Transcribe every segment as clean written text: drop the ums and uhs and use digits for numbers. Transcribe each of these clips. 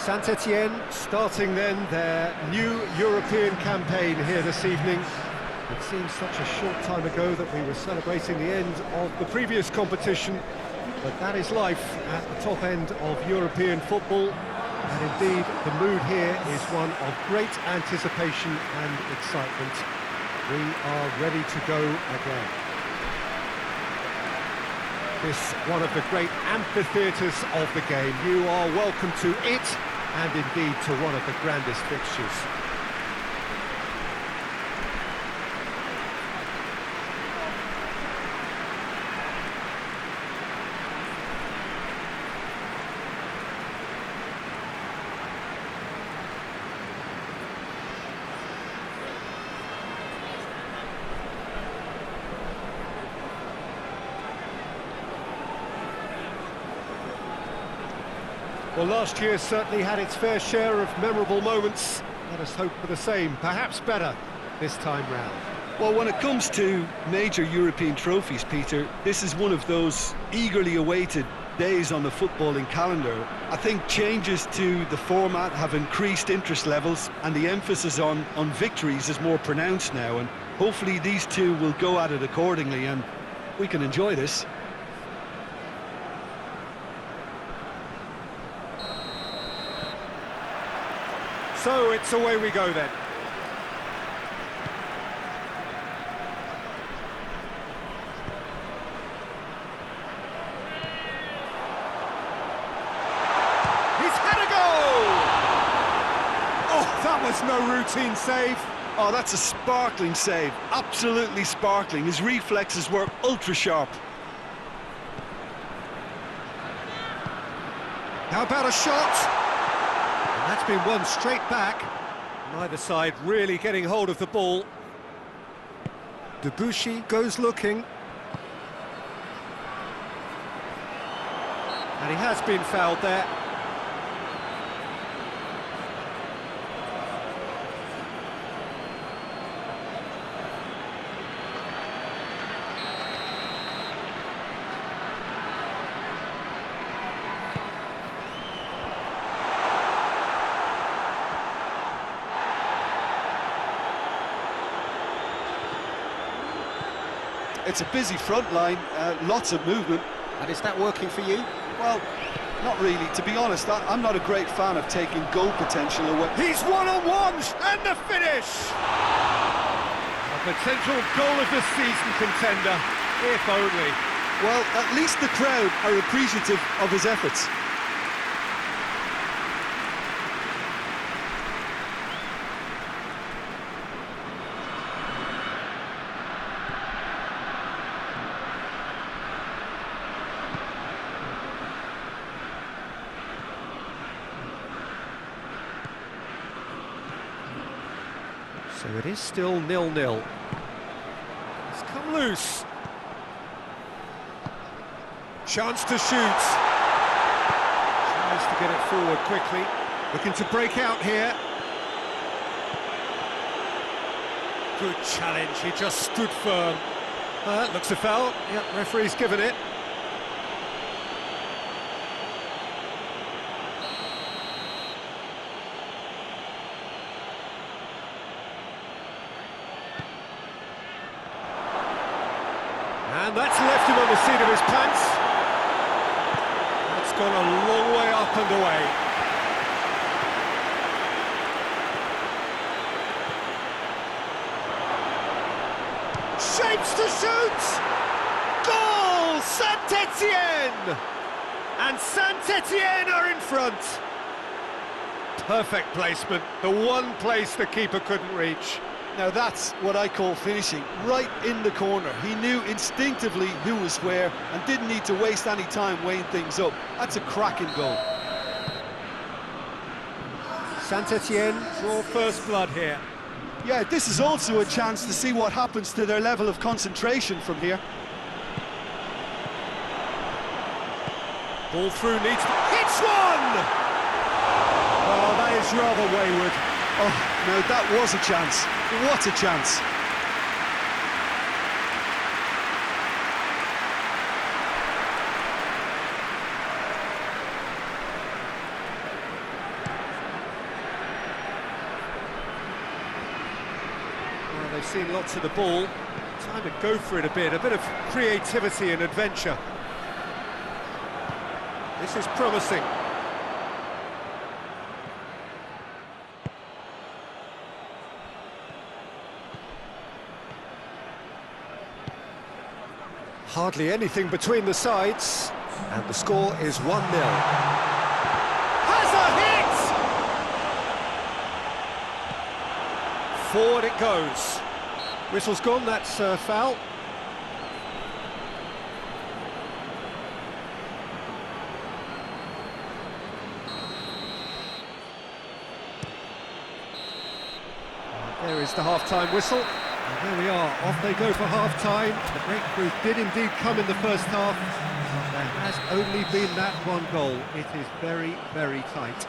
Saint-Étienne starting then their new European campaign here this evening. It seems such a short time ago that we were celebrating the end of the previous competition, but that is life at the top end of European football. And indeed, the mood here is one of great anticipation and excitement. We are ready to go again. This one of the great amphitheatres of the game. You are welcome to it, and indeed to one of the grandest fixtures. Well, last year certainly had its fair share of memorable moments. Let us hope for the same, perhaps better, this time round. Well, when it comes to major European trophies, Peter, this is one of those eagerly awaited days on the footballing calendar. I think changes to the format have increased interest levels, and the emphasis on victories is more pronounced now, and hopefully these two will go at it accordingly, and we can enjoy this. So it's away we go then. He's had a goal! Oh, that was no routine save. Oh, that's a sparkling save, absolutely sparkling. His reflexes were ultra sharp. How about a shot? That's been won straight back. Neither side really getting hold of the ball. Debuchy goes looking. And he has been fouled there. It's a busy front line, lots of movement. And is that working for you? Well, not really. To be honest, I'm not a great fan of taking goal potential away. He's one-on-ones, and the finish! A potential goal of the season contender, if only. Well, at least the crowd are appreciative of his efforts. So it is still 0-0. It's come loose. Chance to shoot. Tries to get it forward quickly. Looking to break out here. Good challenge, he just stood firm. Looks a foul. Yep, referee's given it. And that's left him on the seat of his pants. That's gone a long way up and away. Shapes to shoot! Goal! Saint-Étienne! And Saint-Étienne are in front. Perfect placement, the one place the keeper couldn't reach. Now that's what I call finishing, right in the corner. He knew instinctively who was where and didn't need to waste any time weighing things up. That's a cracking goal. Saint-Étienne draw first blood here. Yeah, this is also a chance to see what happens to their level of concentration from here. Ball through needs to... Hits one! Oh, that is rather wayward. Oh, now that was a chance. What a chance. they've seen lots of the ball. Time to go for it a bit of creativity and adventure. This is promising. Hardly anything between the sides, and the score is 1-0. Has a hit! Forward it goes. Whistle's gone, that's foul. There is the half-time whistle. And there we are, off they go for half-time. The breakthrough did indeed come in the first half, but there has only been that one goal. It is very, very tight.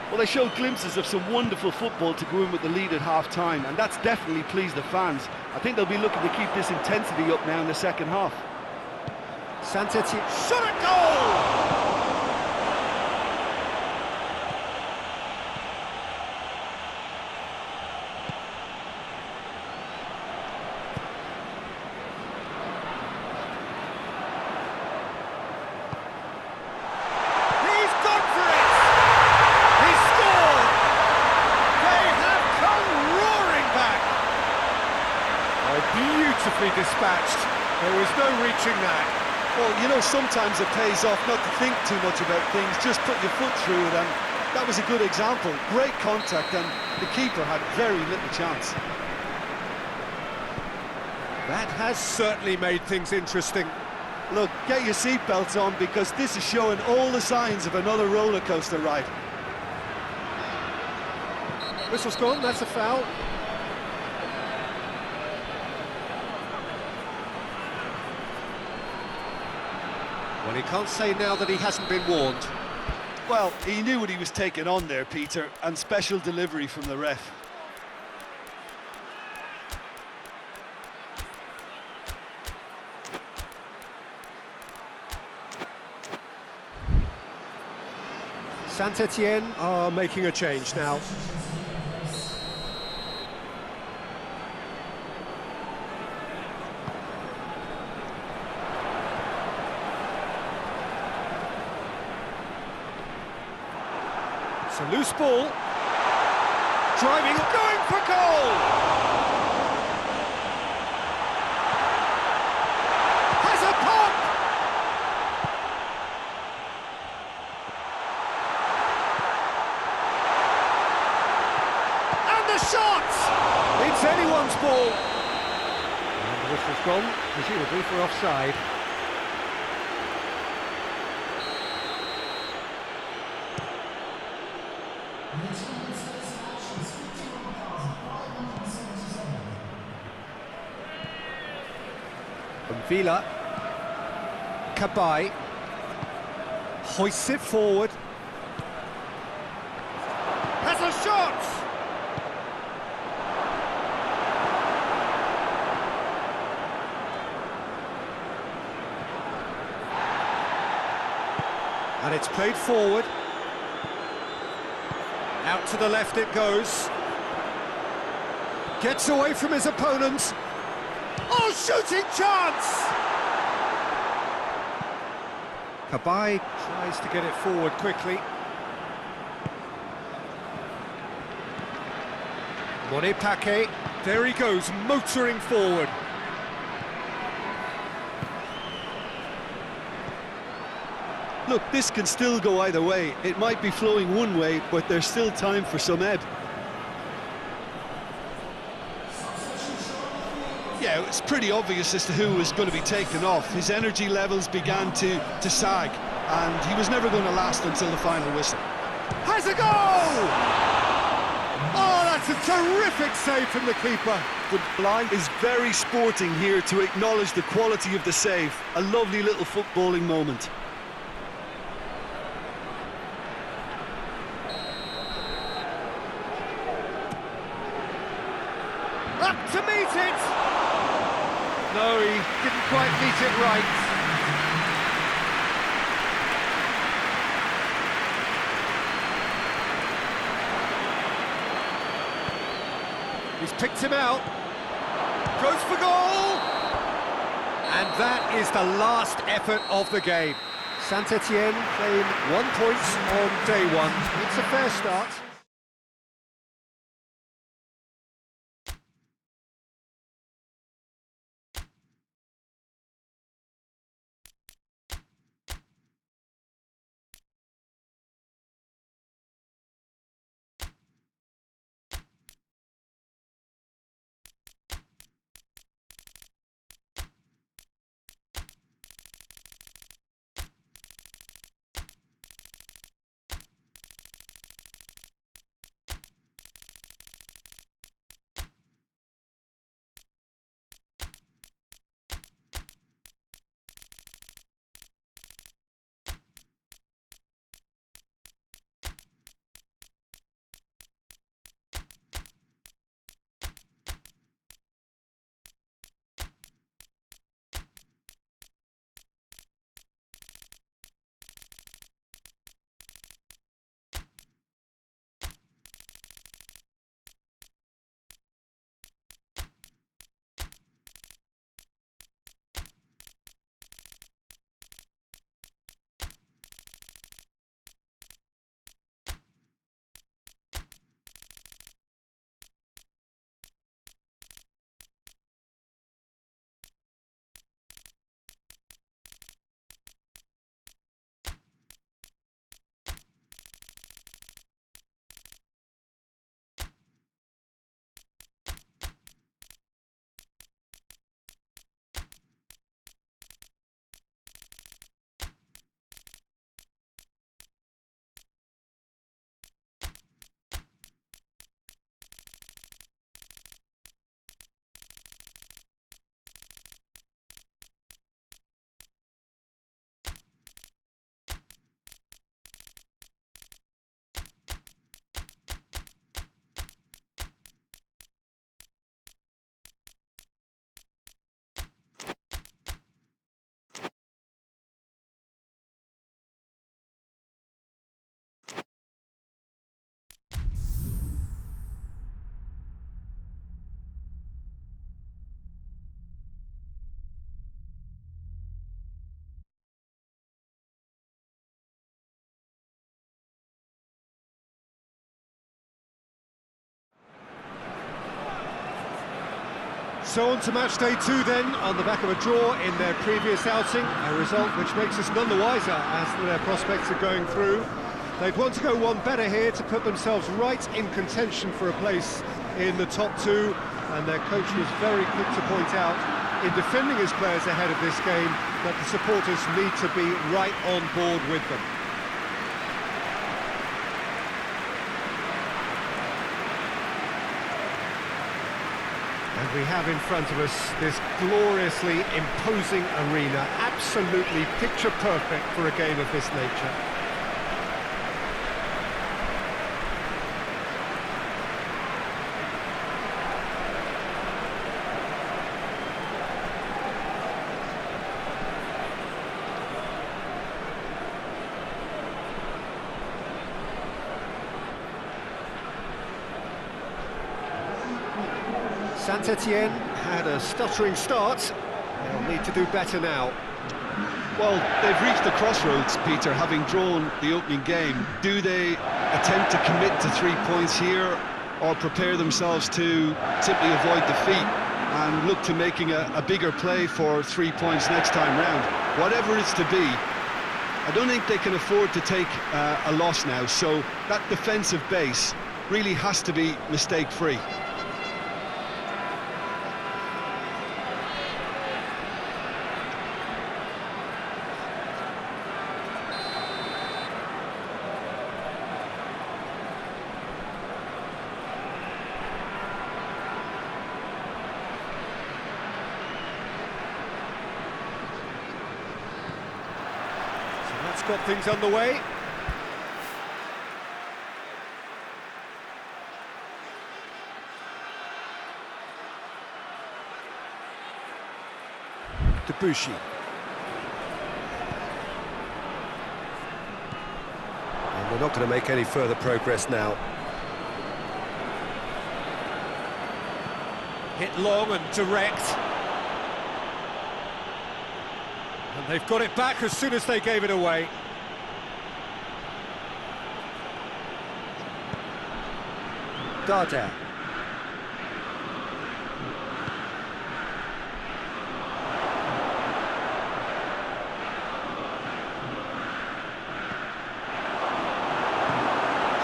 Well, they showed glimpses of some wonderful football to go in with the lead at half-time, and that's definitely pleased the fans. I think they'll be looking to keep this intensity up now in the second half. Saint-Etienne shot at goal! Beautifully dispatched. There was no reaching that. Well, you know, sometimes it pays off not to think too much about things, just put your foot through it, and that was a good example. Great contact, and the keeper had very little chance. That has certainly made things interesting. Look, get your seatbelts on, because this is showing all the signs of another roller coaster ride. Whistle's gone, that's a foul. Well, he can't say now that he hasn't been warned. Well, he knew what he was taking on there, Peter, and special delivery from the ref. Saint-Etienne are making a change now. It's a loose ball. Driving, going for goal! Has a pop! And the shot! It's anyone's ball. And the whistle's gone, presumably for offside. Villa, Cabai, hoists it forward, has a shot! And it's played forward, out to the left it goes, gets away from his opponents. Oh, shooting chance! Cabai tries to get it forward quickly. Monepake, there he goes, motoring forward. Look, this can still go either way. It might be flowing one way, but there's still time for some ebb. Yeah, it's pretty obvious as to who was going to be taken off. His energy levels began to sag, and he was never going to last until the final whistle. Has a goal! Oh, that's a terrific save from the keeper. The blind is very sporting here to acknowledge the quality of the save. A lovely little footballing moment. Up to meet it! No, he didn't quite meet it right. He's picked him out. Goes for goal! And that is the last effort of the game. Saint-Etienne claim 1 point on day one. It's a fair start. So on to match day two then, on the back of a draw in their previous outing, a result which makes us none the wiser as to their prospects are going through. They'd want to go one better here to put themselves right in contention for a place in the top two, and their coach was very quick to point out, in defending his players ahead of this game, that the supporters need to be right on board with them. And we have in front of us this gloriously imposing arena, absolutely picture perfect for a game of this nature. Saint-Etienne had a stuttering start. They'll need to do better now. Well, they've reached the crossroads, Peter, having drawn the opening game. Do they attempt to commit to 3 points here, or prepare themselves to simply avoid defeat and look to making a bigger play for 3 points next time round? Whatever it's to be, I don't think they can afford to take a loss now, so that defensive base really has to be mistake-free. That's got things underway. Debussy. And they're not going to make any further progress now. Hit long and direct. And they've got it back as soon as they gave it away. Darder.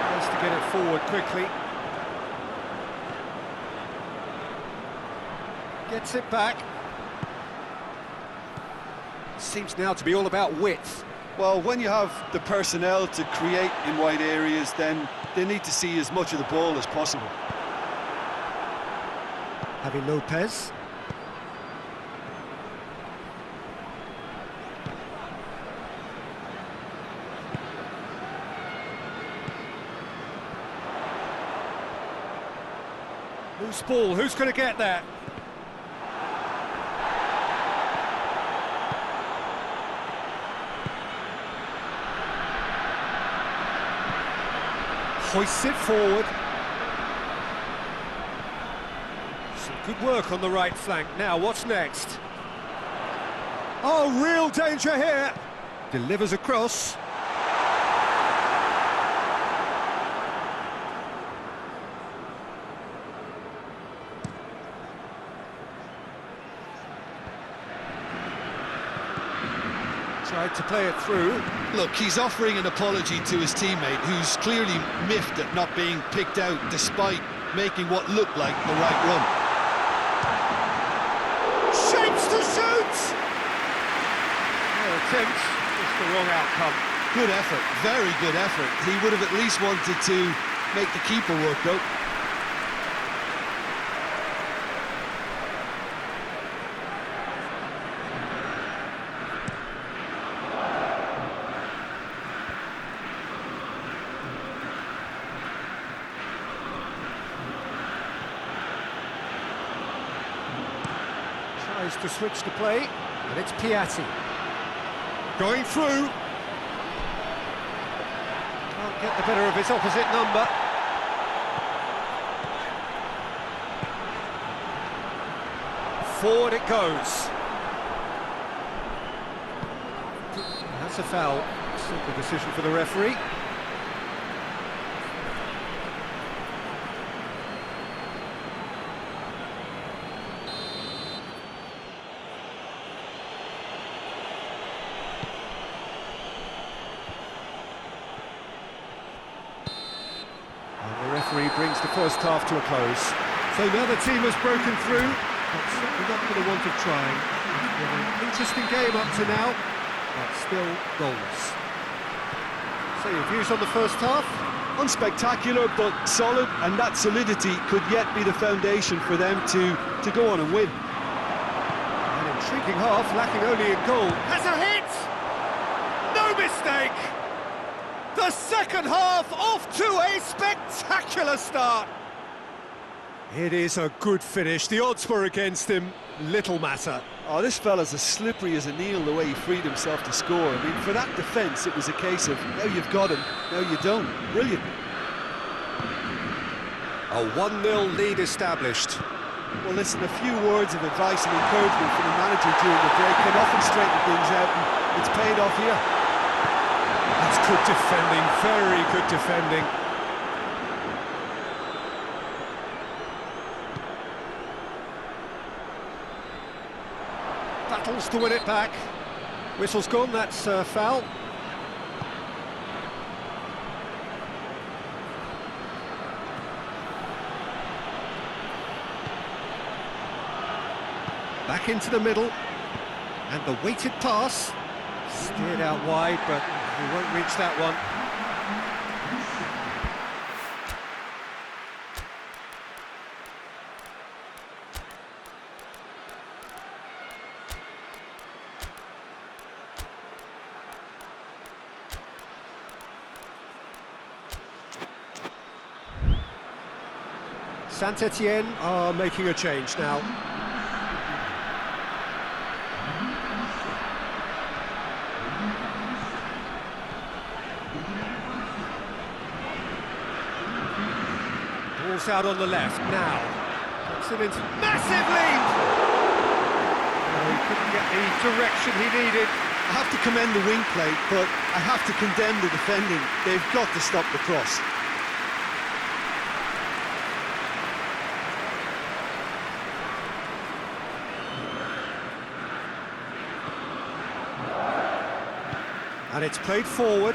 Tries to get it forward quickly. Gets it back. Seems now to be all about width. Well, when you have the personnel to create in wide areas, then they need to see as much of the ball as possible. Javi Lopez. Loose ball, who's going to get that? Hoists it forward. Some good work on the right flank. Now, what's next? Oh, real danger here. Delivers across. Tried to play it through. Look, he's offering an apology to his teammate, who's clearly miffed at not being picked out despite making what looked like the right run. Shapes to shoot! No attempt, just the wrong outcome. Good effort, very good effort. He would have at least wanted to make the keeper work, though. Tries to switch the play, and it's Piatti. Going through. Can't get the better of his opposite number. Forward it goes. That's a foul. Simple decision for the referee. Referee brings the first half to a close. So now the team has broken through, but certainly not for the want of trying. It's been an interesting game up to now, but still goals. So your views on the first half? Unspectacular, but solid, and that solidity could yet be the foundation for them to go on and win. An intriguing half, lacking only a goal. Has a hit! No mistake! The second half off to a spectacular start. It is a good finish. The odds were against him. Little matter. Oh, this fella's as slippery as a needle the way he freed himself to score. I mean, for that defence, it was a case of, now you've got him, now you don't. Brilliant. A 1-0 lead established. Well, listen, a few words of advice and encouragement from the manager during the break can often straighten things out, and it's paid off here. That's good defending, very good defending. Battles to win it back. Whistle's gone, that's foul. Back into the middle. And the weighted pass. Steered out wide, but he won't reach that one. Saint-Etienne are making a change now. Ball's out on the left now. Excellent, massive lead! Oh, he couldn't get the direction he needed. I have to commend the wing play, but I have to condemn the defending. They've got to stop the cross. And it's played forward.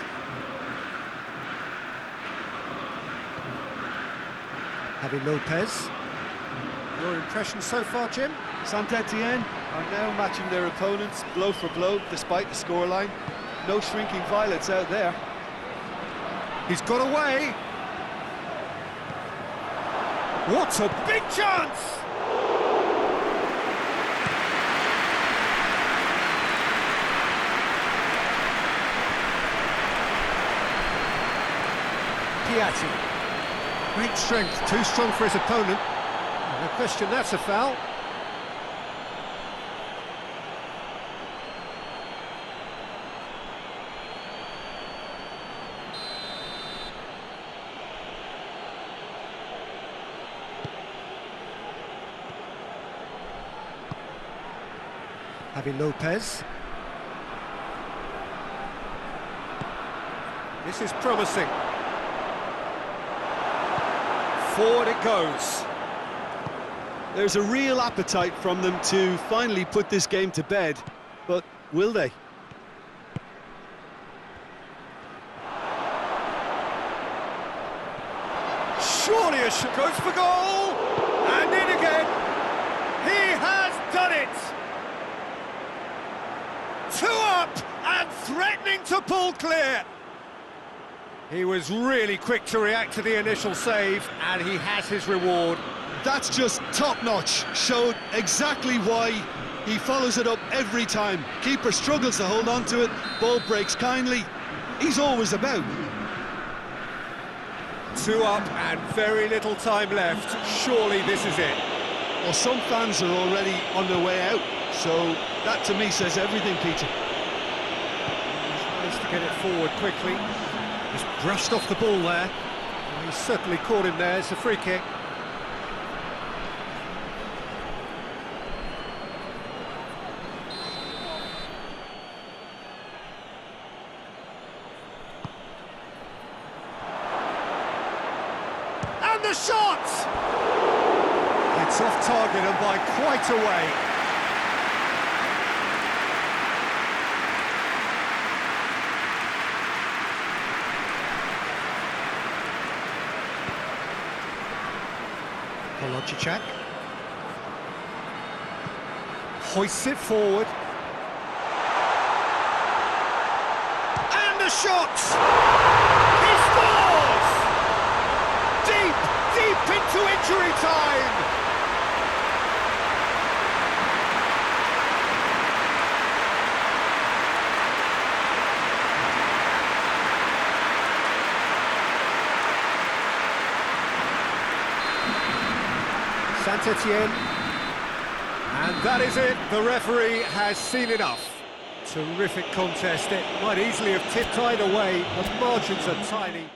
Javi Lopez. Your impression so far, Jim? Saint-Etienne are now matching their opponents blow for blow, despite the scoreline. No shrinking violets out there. He's got away. What a big chance! Piatti. Great strength, too strong for his opponent. No question, that's a foul. Javi Lopez. This is promising. Forward it goes. There's a real appetite from them to finally put this game to bed, but will they? Surely a shot goes for goal! And in again! He has done it! 2 up and threatening to pull clear! He was really quick to react to the initial save, and he has his reward. That's just top-notch. Showed exactly why he follows it up every time. Keeper struggles to hold on to it, ball breaks kindly. He's always about. 2 up and very little time left. Surely this is it. Well, some fans are already on their way out, so that to me says everything, Peter. He's managed to get it forward quickly. He's brushed off the ball there. And he's certainly caught him there. It's a free kick. And the shot! It's off target and by quite a way. Kolodziejczak hoists it forward. And the shot! He scores! Deep into injury time! Saint-Etienne, and that is it. The referee has seen enough. Terrific contest. It might easily have tipped either way. The margins are tiny.